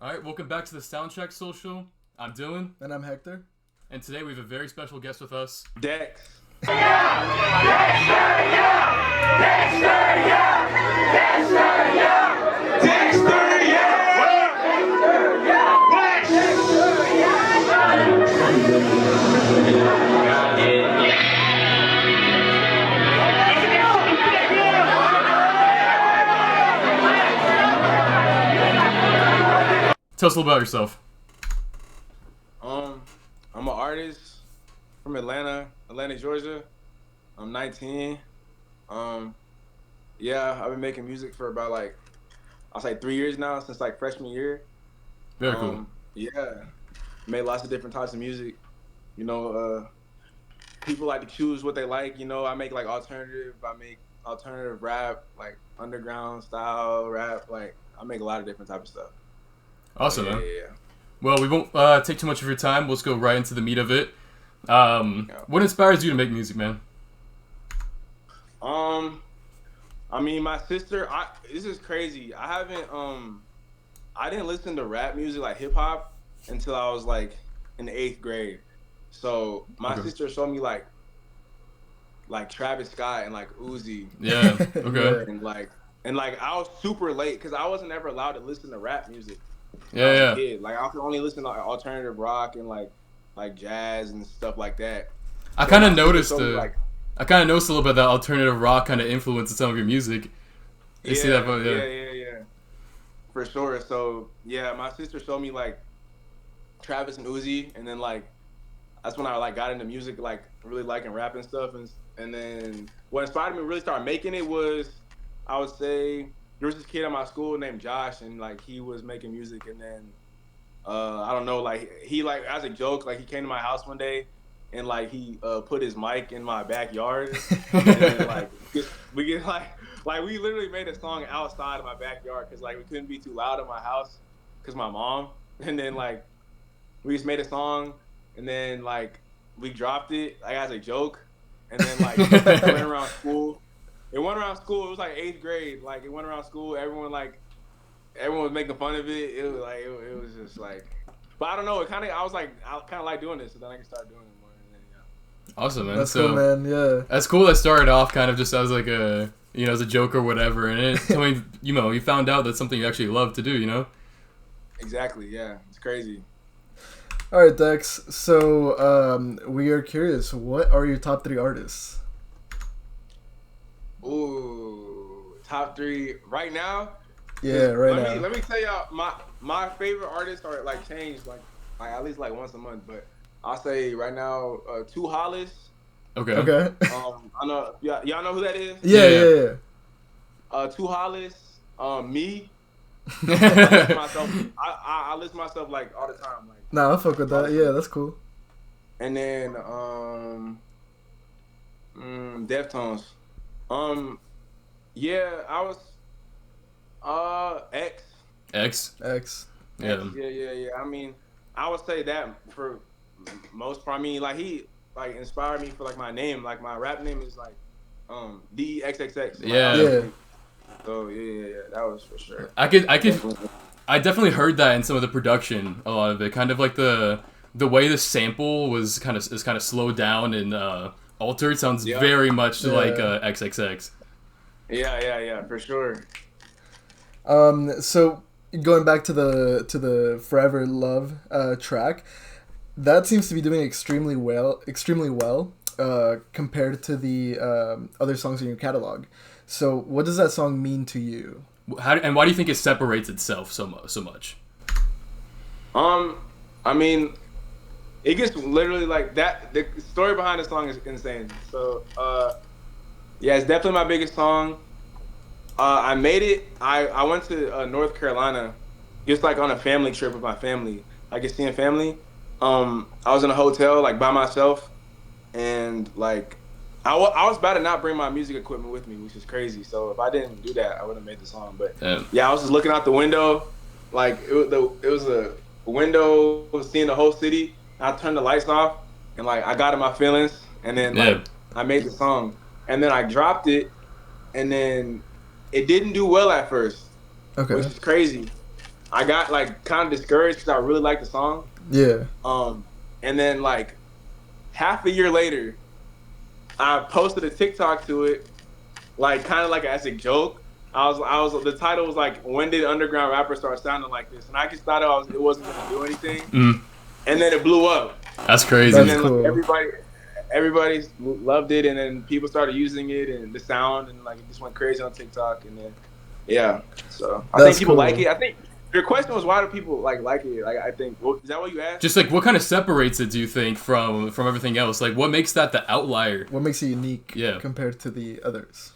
All right, welcome back to the Soundcheck Social. I'm Dylan. And I'm Hector. And today we have a very special guest with us. Dexx. Tell us a little about yourself. I'm an artist from Atlanta, Georgia. I'm 19. Yeah, I've been making music for about I'll say 3 years now, since freshman year. Very cool. Yeah, made lots of different types of music. You know, people like to choose what they like. You know, I make alternative. I make alternative rap, underground style rap. I make a lot of different types of stuff. Awesome, man. Yeah. Well, we won't take too much of your time. Let's go right into the meat of it. What inspires you to make music, man? I mean, my sister. This is crazy. I didn't listen to rap music, like hip hop, until I was in the 8th grade. So my sister showed me like Travis Scott and Uzi. Yeah. Okay. And I was super late because I wasn't ever allowed to listen to rap music. Yeah. Kid. I could only listen to alternative rock and like jazz and stuff like that. I kind of noticed a little bit that alternative rock kind of influenced some of your music. You see that? Yeah. For sure. So yeah, my sister showed me Travis and Uzi, and then that's when I got into music, really liking rap and stuff. And then what inspired me to really start making it was, I would say, there was this kid at my school named Josh, and he was making music, and then I don't know, he as a joke, he came to my house one day, and he put his mic in my backyard, and then, we literally made a song outside of my backyard because we couldn't be too loud in my house because my mom, and then we just made a song, and then we dropped it as a joke, and then it went around school. It went around school. It was 8th grade. It went around school. Everyone was making fun of it. It was it was just but I don't know. I kind of like doing this, so then I can start doing it more. And then, yeah. Awesome, man. That's cool, man. Yeah. That's cool. That started off kind of just as as a joke or whatever, and it, you found out that's something you actually love to do. Exactly. Yeah. It's crazy. All right, Dexx. So we are curious. What are your top 3 artists? Ooh, top 3 right now. Yeah, right now. Let me tell y'all, my favorite artists are changed at least once a month. But I'll say right now, 2 Hollis. Okay. I know y'all know who that is. Yeah. 2 Hollis. Me. I list myself all the time. Nah, I fuck with that. Yeah, that's cool. And then Deftones. Yeah, I was X. Yeah. Yeah. I mean, I would say that for most part. I mean, he inspired me for my name. My rap name is DXXX. Yeah. So yeah, that was for sure. I definitely heard that in some of the production. A lot of it, kind of the way the sample is kind of slowed down and altered. Sounds very much like XXX. Yeah, for sure. So going back to the Forever Love track, that seems to be doing extremely well compared to the other songs in your catalog. So what does that song mean to you? And why do you think it separates itself so much? I mean, it gets literally that. The story behind the song is insane. So, yeah, it's definitely my biggest song. I made it. I went to North Carolina, just on a family trip with my family, just seeing family. I was in a hotel by myself, and I was about to not bring my music equipment with me, which is crazy. So if I didn't do that, I wouldn't have made the song. But yeah, I was just looking out the window, it was a window seeing the whole city. I turned the lights off, and I got in my feelings, and then I made the song, and then I dropped it, and then it didn't do well at first, which is crazy. I got like kind of discouraged because I really liked the song. Yeah. And then like half a year later, I posted a TikTok to it, like kind of like as a joke. The title was like, "When did underground rappers start sounding like this?" And I just thought it wasn't gonna do anything, and then it blew up. That's crazy. And then cool. like, everybody loved it, and then people started using it and the sound, and like it just went crazy on TikTok, and then yeah. So I think people like it. I think your question was, why do people like it? Like I think, is that what you asked? Just like what kind of separates it? Do you think from everything else? Like what makes that the outlier? What makes it unique? Compared to the others?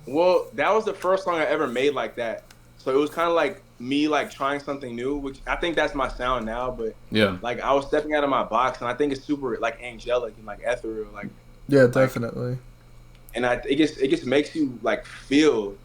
Well, that was the first song I ever made like that. So it was kind of like me like trying something new, which I think that's my sound now. But like I was stepping out of my box, and I think it's super like angelic and like ethereal, like definitely. And it just makes you like feel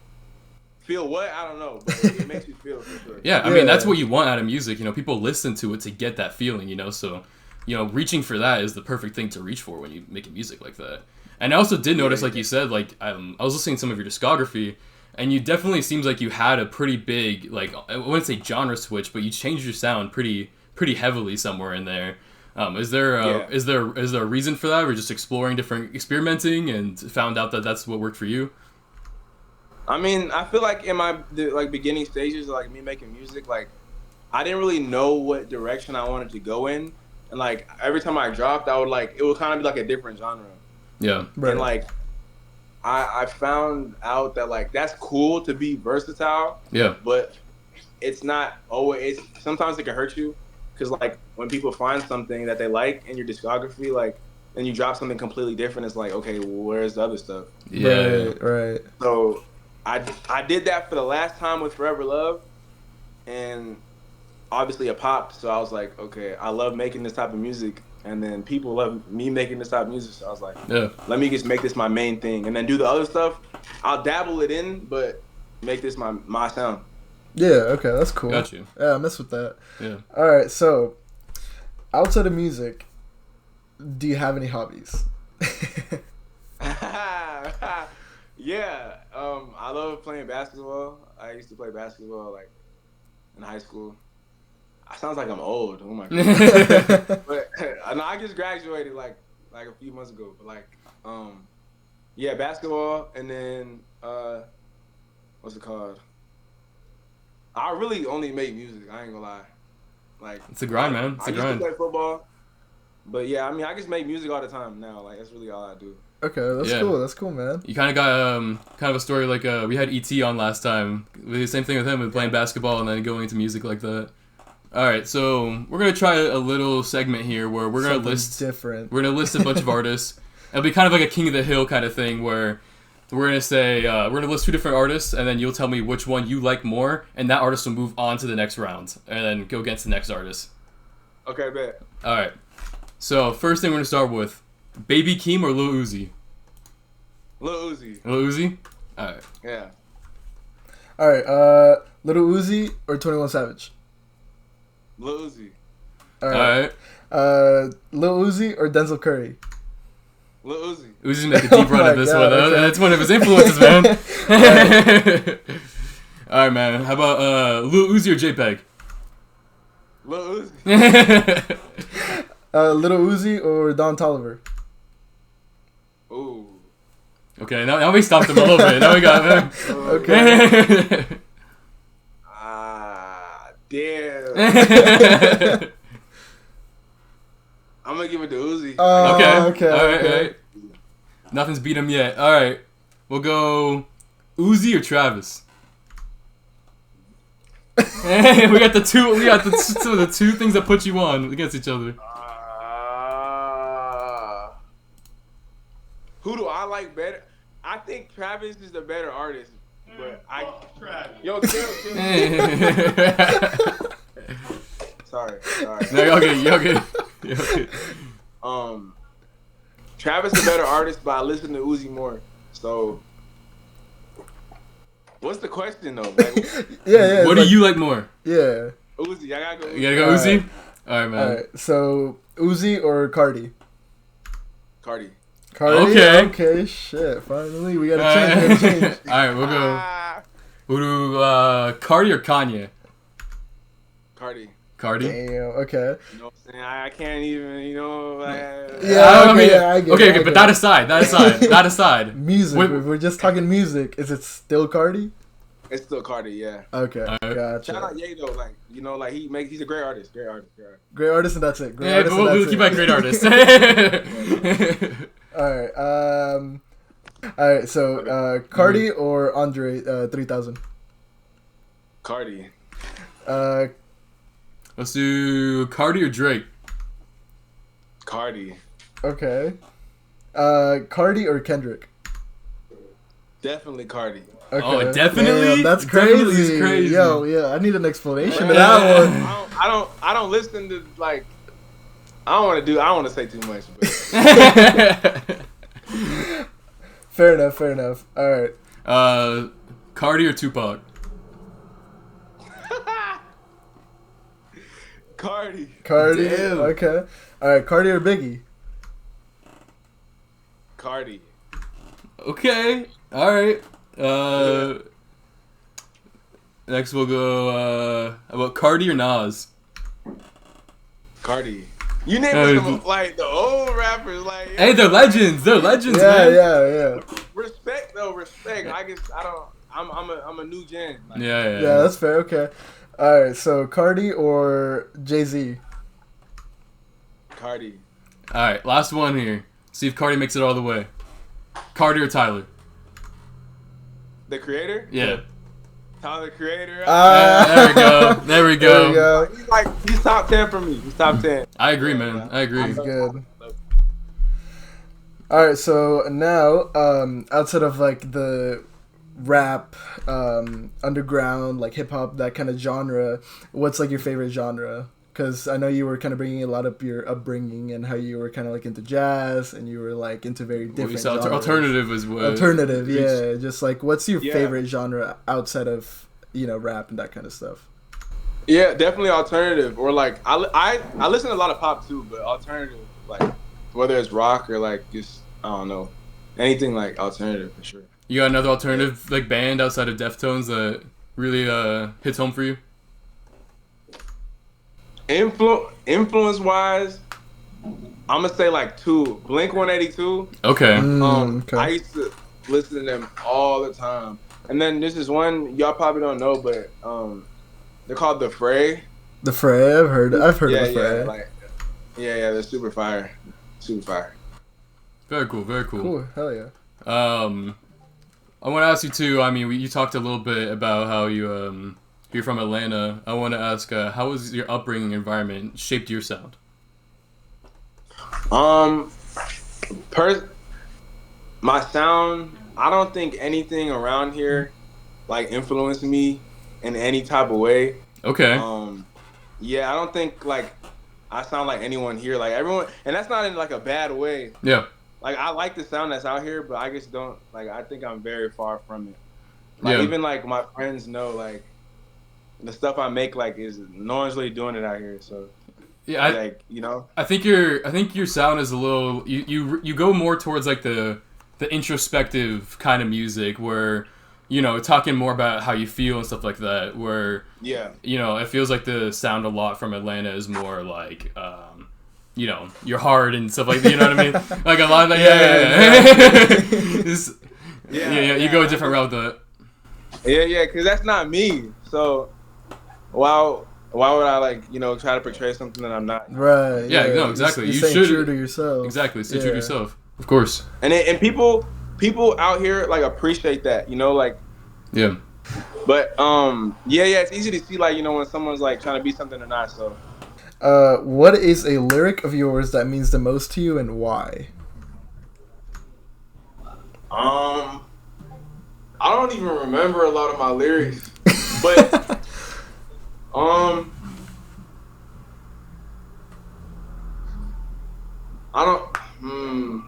what, I don't know, but it makes you feel for sure. I mean that's what you want out of music. You know, people listen to it to get that feeling. You know, so reaching for that is the perfect thing to reach for when you're making music like that. And I also did notice, like you said, like I was listening to some of your discography, and you definitely seems like you had a pretty big, like I wouldn't say genre switch, but you changed your sound pretty heavily somewhere in there. Is there a reason for that, or just exploring experimenting, and found out that that's what worked for you? I mean, I feel like in my beginning stages, like me making music, like I didn't really know what direction I wanted to go in, and like every time I dropped, it would kind of be like a different genre. Yeah. Right. And like I found out that like that's cool to be versatile. Yeah. But it's not always. Sometimes it can hurt you, because like when people find something that they like in your discography, like and you drop something completely different, it's like, okay, well, where's the other stuff? Yeah. Right. So I did that for the last time with Forever Love, and obviously it popped. So I was like, okay, I love making this type of music. And then people love me making this type of music, so I was like, let me just make this my main thing, and then do the other stuff. I'll dabble it in, but make this my sound. Yeah, okay, that's cool. Got you. Yeah, I mess with that. Yeah. All right, so outside of music, do you have any hobbies? Yeah, I love playing basketball. I used to play basketball like in high school. Sounds like I'm old. Oh my god! But I just graduated like a few months ago. But like, basketball, and then what's it called? I really only make music. I ain't gonna lie. Like it's a grind, man. It's a grind. I used to play football, but yeah, I mean, I just make music all the time now. Like that's really all I do. Okay, that's cool. That's cool, man. You kind of got kind of a story like we had ET on last time. We did the same thing with him with playing basketball and then going into music like that. All right, so we're gonna try a little segment here where we're gonna list a bunch of artists. It'll be kind of like a King of the Hill kind of thing where we're gonna say we're gonna list 2 different artists, and then you'll tell me which one you like more, and that artist will move on to the next round, and then go against the next artist. Okay, bet. All right. So first thing we're gonna start with, Baby Keem or Lil Uzi? Lil Uzi. Lil Uzi. All right. Yeah. All right. Lil Uzi or 21 Savage? Lil Uzi. All right. Lil Uzi or Denzel Curry? Lil Uzi. Uzi's making a deep run at this one. Okay. That's one of his influences, man. All right, man. How about Lil Uzi or JPEG? Lil Uzi. Lil Uzi or Don Toliver? Ooh. Okay, now we stopped him a little bit. Now we got him. Okay. Damn. I'm gonna give it to Uzi. Okay. All right. Nothing's beat him yet. All right. We'll go Uzi or Travis. we got the two things that put you on against each other. Who do I like better? I think Travis is the better artist, but Travis. Yo, chill. Sorry. No, y'all good. Travis is a better artist, but I listen to Uzi more. So, what's the question though? Like, yeah. What do you like more? Yeah. Uzi. I gotta go Uzi. You gotta go Uzi? All right, man. All right. So, Uzi or Cardi? Cardi. Okay, shit. Finally, we gotta change. All right, we'll go. Cardi or Kanye? Cardi. Cardi. Damn. Okay. You know what I'm saying? I can't even. You know. Yeah. I mean, Okay. I get it, I okay, get but it. that aside. Music. Wait, We're just talking music. Is it still Cardi? It's still Cardi. Yeah. Okay. Gotcha. Shout out Ye though. Like you know, like he's a great artist. Great artist. Great artist, and that's it. Great yeah, artist, but and we'll that's keep it. at great artist. All right. So, Cardi or Andre 3000? Cardi. Let's do Cardi or Drake. Cardi. Okay. Cardi or Kendrick? Definitely Cardi. Okay. Oh, definitely. Damn, that's Definitely is crazy. crazy. Yo, yeah, I need an explanation to Yeah. that one. I don't listen to like. I don't want to say too much. But. Fair enough. All right. Cardi or Tupac? Cardi. Damn. Okay. All right. Cardi or Biggie? Cardi. Okay. All right. Next we'll go. About Cardi or Nas? Cardi. You name some like the old rappers, like hey, they're legends. They're legends, man. Yeah. Respect though, respect. I guess I don't. I'm a new gen. Like, Yeah. Yeah, that's fair. Okay. All right. So Cardi or Jay-Z? Cardi. All right. Last one here. See if Cardi makes it all the way. Cardi or Tyler? The Creator. Yeah. Tyler, the Creator. There we go. He's top 10 for me. He's top 10. I agree, man. I agree. He's good. All right. So now, outside of like the rap, underground, like hip hop, that kind of genre, what's like your favorite genre? Because I know you were kind of bringing a lot of your upbringing and how you were kind of like into jazz and you were like into very different genres. Alternative as well. Alternative, yeah. Just like, what's your favorite genre outside of, you know, rap and that kind of stuff? Yeah, definitely alternative. Or like, I listen to a lot of pop too, but alternative, like whether it's rock or like just, I don't know, anything like alternative for sure. You got another alternative like band outside of Deftones that really hits home for you? Influence wise, I'm gonna say like two. Blink 182. Okay. Okay. I used to listen to them all the time. And then this is one y'all probably don't know, but they're called The Fray. The Fray, I've heard of The Fray. They're super fire. Very cool. Cool, hell yeah. I want to ask you too. I mean, you talked a little bit about how you're from Atlanta. I want to ask, how has your upbringing environment shaped your sound? My sound, I don't think anything around here like influenced me in any type of way. Okay. Yeah, I don't think like I sound like anyone here. Like everyone, and that's not in like a bad way. Yeah. Like I like the sound that's out here, but I just don't like. I think I'm very far from it. Like even like my friends know like the stuff I make like is no one's really doing it out here. So yeah, like you know. I think your sound is a little you go more towards like the introspective kind of music where, you know, talking more about how you feel and stuff like that, where, you know, it feels like the sound a lot from Atlanta is more like, you know, your heart and stuff like that, you know what I mean? Like a lot of that, you go a different route with that. Yeah, because that's not me. So why would I like, you know, try to portray something that I'm not? Right. Yeah, no, exactly. You should stay true to yourself. Exactly, stay true to yourself. Of course. And people out here like appreciate that, you know, like. Yeah. But it's easy to see like, you know, when someone's like trying to be something or not. So. What is a lyric of yours that means the most to you and why? I don't even remember a lot of my lyrics, but I don't.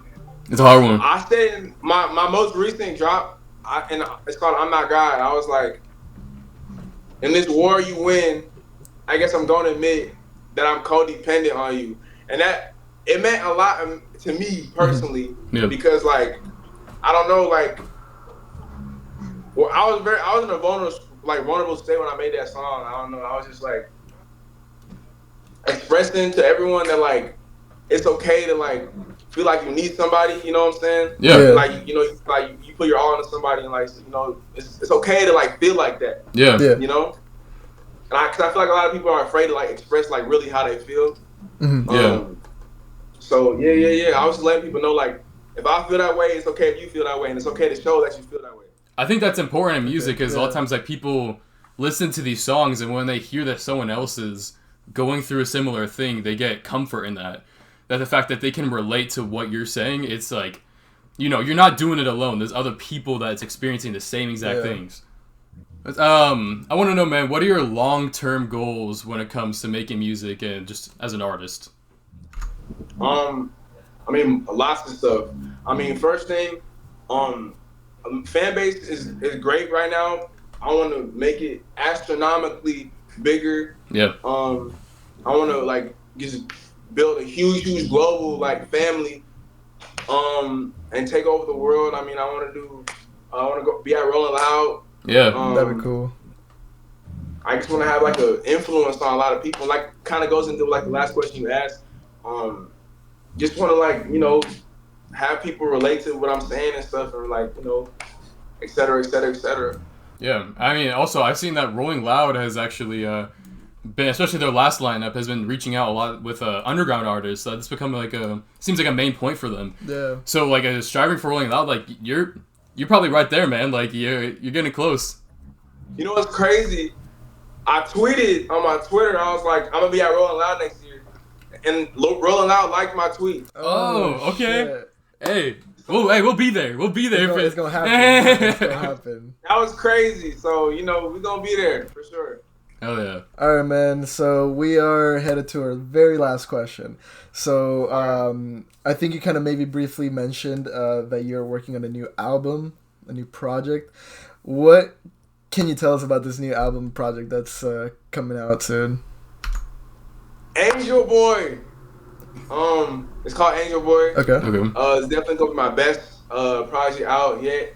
It's a hard one. I said my most recent drop, and it's called "I'm Not God." I was like, in this war you win, I guess I'm going to admit that I'm codependent on you, and that it meant a lot to me personally because like I don't know, like Well, I was in a vulnerable state when I made that song. I don't know. I was just like expressing to everyone that like it's okay to like feel like you need somebody. You know what I'm saying? Yeah. Like like you put your all into somebody, and like it's okay to like feel like that. Yeah. You know. Cause I feel like a lot of people are afraid to like express like really how they feel. Yeah. So yeah. I was just letting people know like if I feel that way, it's okay if you feel that way, and it's okay to show that you feel that way. I think that's important in music because a lot of times like people listen to these songs and when they hear that someone else is going through a similar thing, they get comfort in that. That the fact that they can relate to what you're saying, it's like, you know, you're not doing it alone. There's other people that's experiencing the same exact things. I want to know, man, what are your long-term goals when it comes to making music and just as an artist? I mean, lots of stuff. I mean, first thing, fan base is great right now. I want to make it astronomically bigger. Yeah. I want to like just build a huge global like family. And take over the world. I mean, I want to go be at Rolling Loud. Yeah. That'd be cool. I just want to have like an influence on a lot of people. Like, kind of goes into like the last question you asked. Just want to like, you know, have people relate to what I'm saying and stuff, and like, you know, et cetera, et cetera, et cetera. Yeah, I mean, also I've seen that Rolling Loud has actually been, especially their last lineup, has been reaching out a lot with underground artists. That's become like seems like a main point for them. Yeah. So like striving for Rolling Loud, like you're probably right there, man. Like you're getting close. You know what's crazy? I tweeted on my Twitter. I was like, I'm gonna be at Rolling Loud next year, and Rolling Loud liked my tweet. Oh, okay. Shit. Hey, we'll be there. We'll be there. It's gonna happen. It's gonna happen. That was crazy. So you know we're gonna be there for sure. Hell yeah. All right, man. So we are headed to our very last question. So I think you kind of maybe briefly mentioned that you're working on a new album, a new project. What can you tell us about this new album project that's coming out soon? Angel Boy. It's called Angel Boy. Okay. It's definitely gonna be my best project out yet.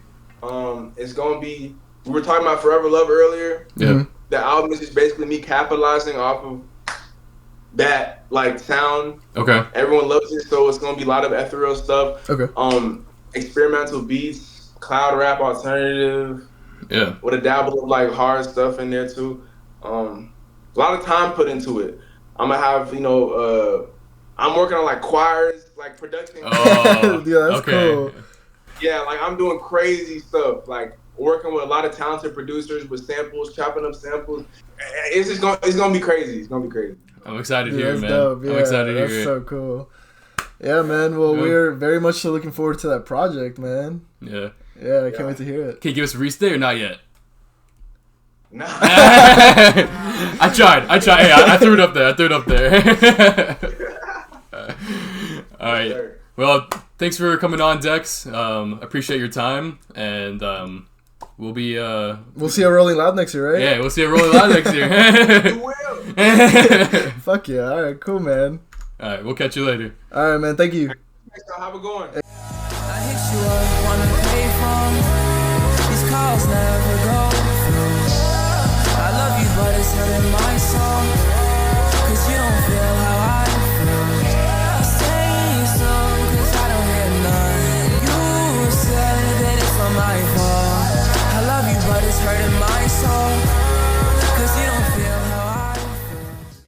It's gonna be. We were talking about Forever Love earlier. Yeah. Mm-hmm. The album is just basically me capitalizing off of that like sound. Okay. Everyone loves it, so it's gonna be a lot of ethereal stuff. Okay. Experimental beats, cloud rap alternative. Yeah. With a dabble of like hard stuff in there too. A lot of time put into it. I'm gonna have, you know, I'm working on like choirs, like production. Oh, yeah, that's cool. Yeah, like I'm doing crazy stuff, like working with a lot of talented producers with samples, chopping up samples. It's gonna be crazy. It's gonna be crazy. I'm excited to hear it, man. Dope. Yeah, I'm excited to hear it. That's so cool. Yeah, man. Well, we're very much so looking forward to that project, man. Yeah. Yeah, I can't wait to hear it. Can you give us a release date or not yet? Nah. I tried. Hey, I threw it up there. All right. Well, thanks for coming on, Dexx. Appreciate your time, and we'll be. We'll see you Rolling Loud next year, right? Yeah, we'll see you Rolling Loud next year. You will. Fuck yeah! All right, cool, man. All right, we'll catch you later. All right, man. Thank you. Have a good one. I hit you up, wanna pay phone. These calls never go through. I love you, but it's hurting my soul.